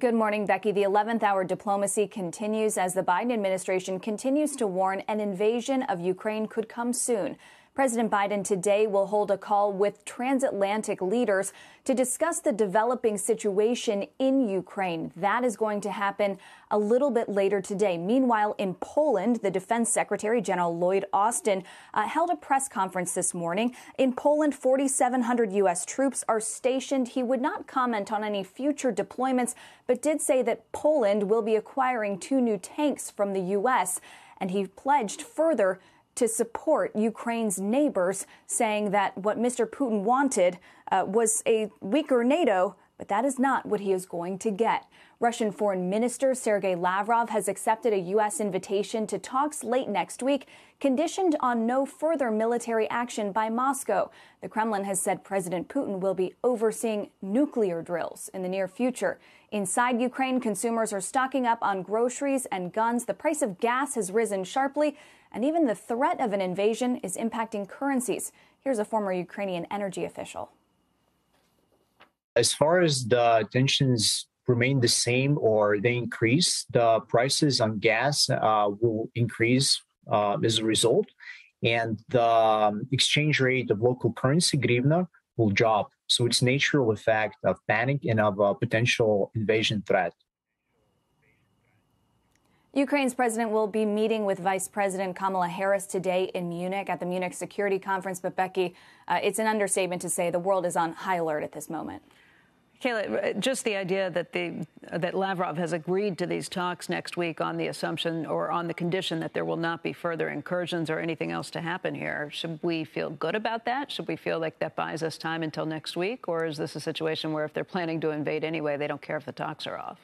Good morning, Becky. The 11th hour diplomacy continues as the Biden administration continues to warn an invasion of Ukraine could come soon. President Biden today will hold a call with transatlantic leaders to discuss the developing situation in Ukraine. That is going to happen a little bit later today. Meanwhile, in Poland, the Defense Secretary General Lloyd Austin held a press conference this morning. In Poland, 4,700 U.S. troops are stationed. He would not comment on any future deployments, but did say that Poland will be acquiring 2 new tanks from the U.S., and he pledged further to support Ukraine's neighbors, saying that what Mr. Putin wanted was a weaker NATO, but that is not what he is going to get. Russian Foreign Minister Sergei Lavrov has accepted a U.S. invitation to talks late next week, conditioned on no further military action by Moscow. The Kremlin has said President Putin will be overseeing nuclear drills in the near future. Inside Ukraine, consumers are stocking up on groceries and guns. The price of gas has risen sharply, and even the threat of an invasion is impacting currencies. Here's a former Ukrainian energy official. As far as the tensions remain the same or they increase, the prices on gas will increase as a result, and the exchange rate of local currency, hryvnia, will drop. So it's a natural effect of panic and of a potential invasion threat. Ukraine's president will be meeting with Vice President Kamala Harris today in Munich at the Munich Security Conference. But, Becky, it's an understatement to say the world is on high alert at this moment. Kayla, just the idea that Lavrov has agreed to these talks next week on the assumption or on the condition that there will not be further incursions or anything else to happen here. Should we feel good about that? Should we feel like that buys us time until next week? Or is this a situation where if they're planning to invade anyway, they don't care if the talks are off?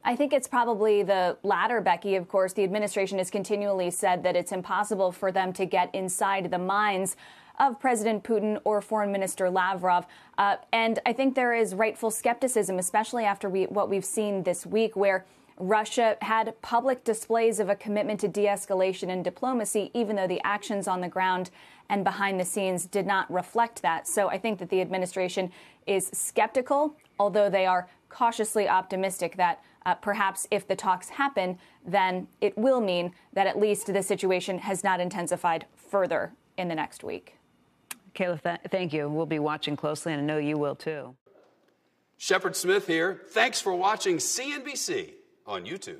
I think it's probably the latter, Becky. Of course, the administration has continually said that it's impossible for them to get inside the minds of President Putin or Foreign Minister Lavrov. And I think there is rightful skepticism, especially after what we've seen this week, where Russia had public displays of a commitment to de-escalation and diplomacy, even though the actions on the ground and behind the scenes did not reflect that. So I think that the administration is skeptical, although they are cautiously optimistic that perhaps if the talks happen, then it will mean that at least the situation has not intensified further in the next week. Kayla, thank you. We'll be watching closely, and I know you will, too. Shepard Smith here. Thanks for watching CNBC on YouTube.